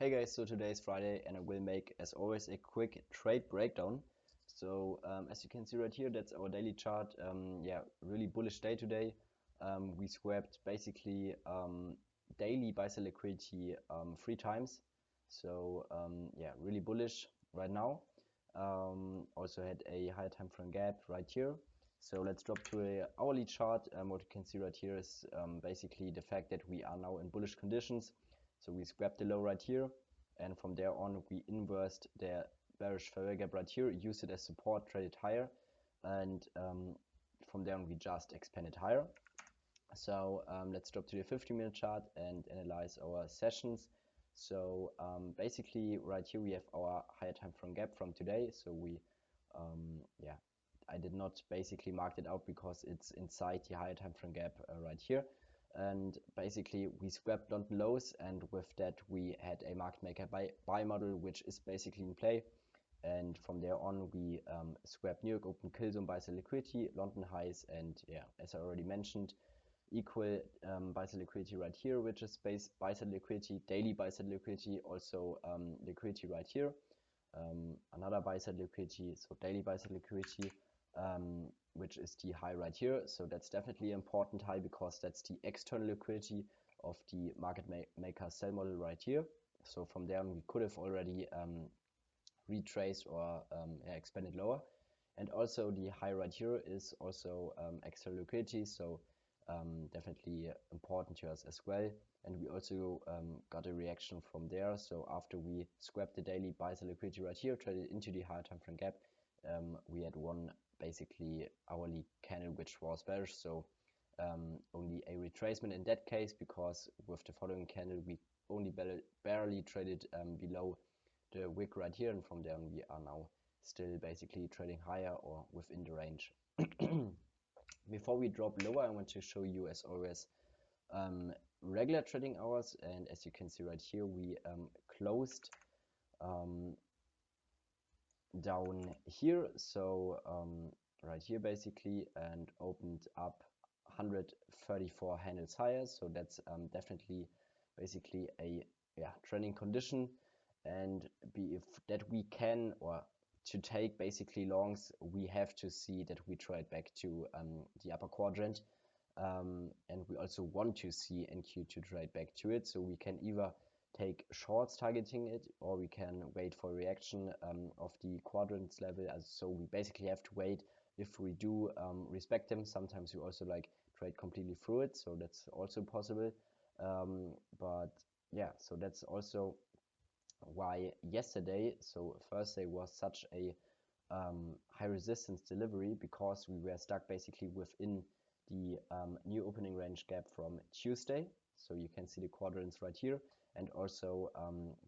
Hey guys, so today is Friday and I will make, as always, a quick trade breakdown. So as you can see right here, that's our daily chart. Yeah, really bullish day today. We swapped basically daily buy-sell liquidity 3 times. So yeah, really bullish right now. Also had a higher time frame gap right here. So let's drop to a hourly chart. What you can see right here is basically the fact that we are now in bullish conditions. So we scrapped the low right here, and from there on we inversed the bearish fair gap right here, used it as support, traded higher, and from there on we just expanded higher. So let's drop to the 50-minute chart and analyze our sessions. So basically right here we have our higher time frame gap from today. So we yeah, I did not basically mark it out because it's inside the higher time frame gap right here. And basically we swapped London lows, and with that we had a market maker buy model which is basically in play. And from there on we swapped New York open kill zone buy sell liquidity, London highs, and yeah, as I already mentioned, equal buy sell liquidity right here, which is base buy sell liquidity, daily buy sell liquidity, also liquidity right here. Another buy sell liquidity, so daily buy sell liquidity, which is the high right here. So that's definitely an important high because that's the external liquidity of the market maker sell model right here. So from there we could have already retraced or expanded lower. And also the high right here is also external liquidity, so definitely important to us as well. And we also got a reaction from there. So after we scrapped the daily buy sell liquidity right here, traded into the higher time frame gap, we had one basically hourly candle which was bearish. So only a retracement in that case, because with the following candle we only barely traded below the wick right here, and from there on we are now still basically trading higher or within the range. Before we drop lower, I want to show you, as always, regular trading hours. And as you can see right here, we closed down here, so right here basically, and opened up 134 handles higher. So that's definitely basically a trending condition, and if that we can, or to take basically longs, we have to see that we trade back to the upper quadrant, and we also want to see NQ to trade back to it. So we can either take shorts targeting it, or we can wait for reaction of the quadrants level. So we basically have to wait. If we do respect them, sometimes we also like trade completely through it, so that's also possible. But yeah, so that's also why yesterday, so Thursday, was such a high resistance delivery, because we were stuck basically within the new opening range gap from Tuesday. So you can see the quadrants right here, and also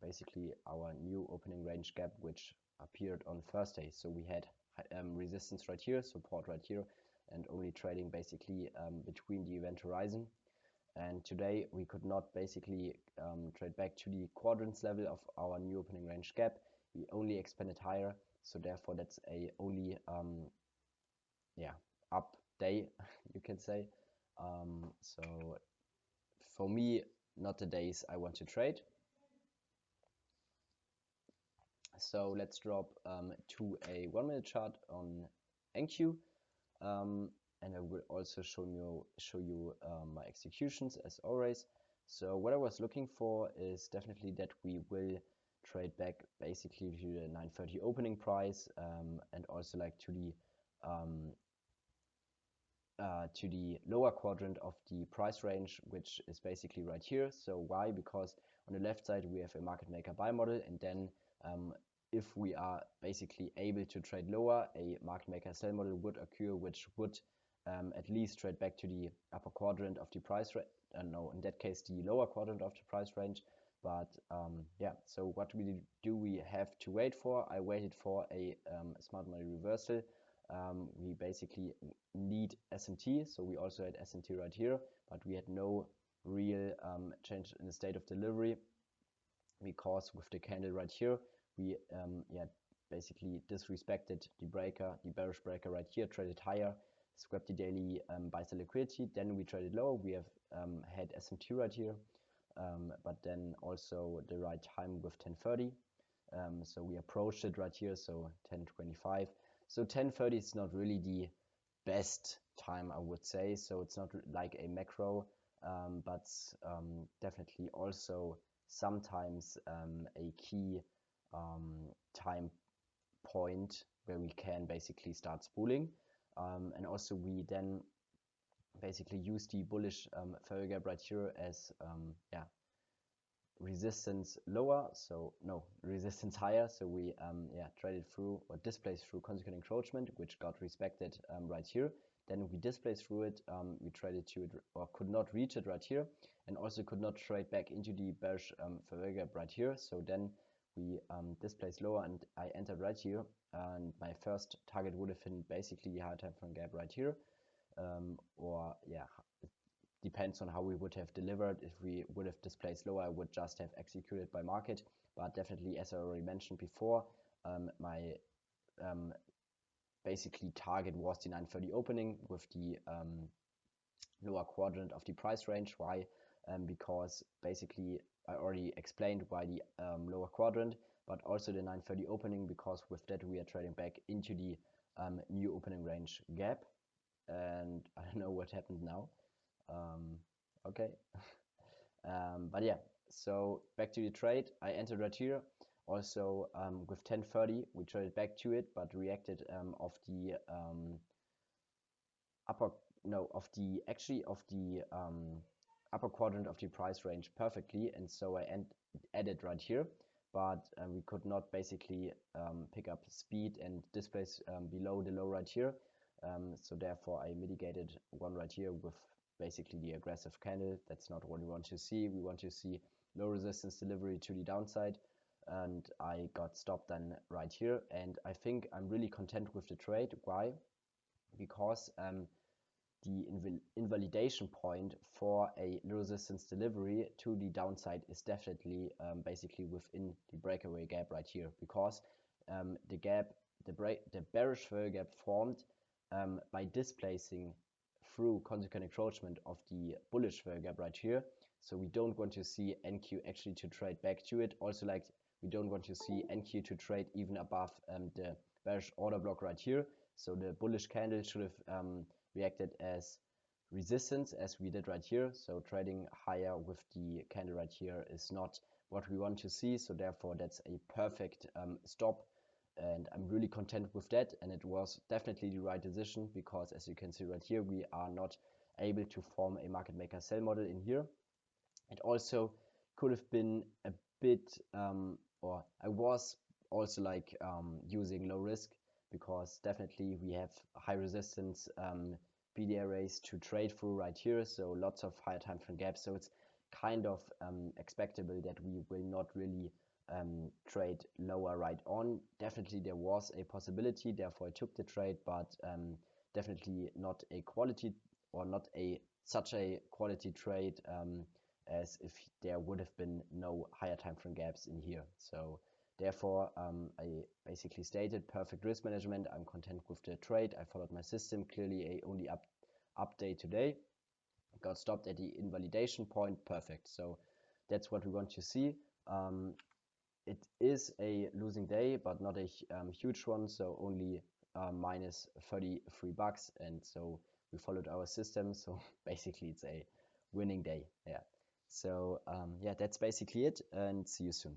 basically our new opening range gap which appeared on Thursday. So we had resistance right here, support right here, and only trading basically between the event horizon. And today we could not basically trade back to the quadrants level of our new opening range gap. We only expanded higher, so therefore that's a only up day, you can say. So for me, not the days I want to trade. So let's drop to a 1-minute chart on NQ, and I will also show you my executions as always. So what I was looking for is definitely that we will trade back basically to the 930 opening price, and also like to the lower quadrant of the price range, which is basically right here. So why? Because on the left side we have a market maker buy model, and then if we are basically able to trade lower, a market maker sell model would occur, which would at least trade back to the upper quadrant of the price range. No, in that case the lower quadrant of the price range. But yeah, so what we have to wait for? I waited for a smart money reversal. We basically need SMT, so we also had SMT right here, but we had no real change in the state of delivery, because with the candle right here we basically disrespected the breaker, the bearish breaker right here, traded higher, scrapped the daily buy sell liquidity, then we traded lower. We have had SMT right here, but then also the right time with 10:30. So we approached it right here, so 10:25. So 10:30 is not really the best time, I would say. So it's not like a macro, but definitely also sometimes a key time point where we can basically start spooling. And also we then basically use the bullish fair gap right here as resistance lower, so no, resistance higher. So we traded through or displaced through consequent encroachment, which got respected right here. Then we displaced through it, we traded to it or could not reach it right here, and also could not trade back into the bearish fair gap right here. So then we displaced lower and I entered right here, and my first target would have been basically the higher time frame gap right here, or yeah, depends on how we would have delivered. If we would have displaced lower, I would just have executed by market, but definitely, as I already mentioned before, my basically target was the 9:30 opening with the lower quadrant of the price range. Why? Because basically I already explained why the lower quadrant, but also the 9:30 opening, because with that we are trading back into the new opening range gap, and I don't know what happened now. Okay. But yeah, so back to the trade. I entered right here. Also with 10:30 we traded back to it, but reacted of the upper no of the actually of the upper quadrant of the price range perfectly, and so I added right here, but we could not basically pick up speed and displace below the low right here. So therefore I mitigated one right here with basically the aggressive candle. That's not what we want to see. We want to see low resistance delivery to the downside, and I got stopped then right here, and I think I'm really content with the trade. Why? Because the invalidation point for a low resistance delivery to the downside is definitely basically within the breakaway gap right here, because the bearish fair gap formed by displacing through consequent encroachment of the bullish fair gap right here. So we don't want to see NQ actually to trade back to it. Also, like, we don't want to see NQ to trade even above the bearish order block right here. So the bullish candle should have reacted as resistance, as we did right here. So trading higher with the candle right here is not what we want to see. So therefore that's a perfect stop, and I'm really content with that, and it was definitely the right decision, because as you can see right here, we are not able to form a market maker sell model in here. It also could have been a bit or I was also like using low risk, because definitely we have high resistance PD arrays to trade through right here, so lots of higher time frame gaps. So it's kind of expectable that we will not really trade lower right on. Definitely there was a possibility, therefore I took the trade, but definitely not a quality, or not a such a quality trade as if there would have been no higher time frame gaps in here. So therefore I basically stated perfect risk management. I'm content with the trade. I followed my system. Clearly a only update today. Got stopped at the invalidation point. Perfect. So that's what we want to see. It is a losing day, but not a huge one, so only minus 33 bucks, and so we followed our system. So basically it's a winning day. Yeah. So yeah, that's basically it, and see you soon.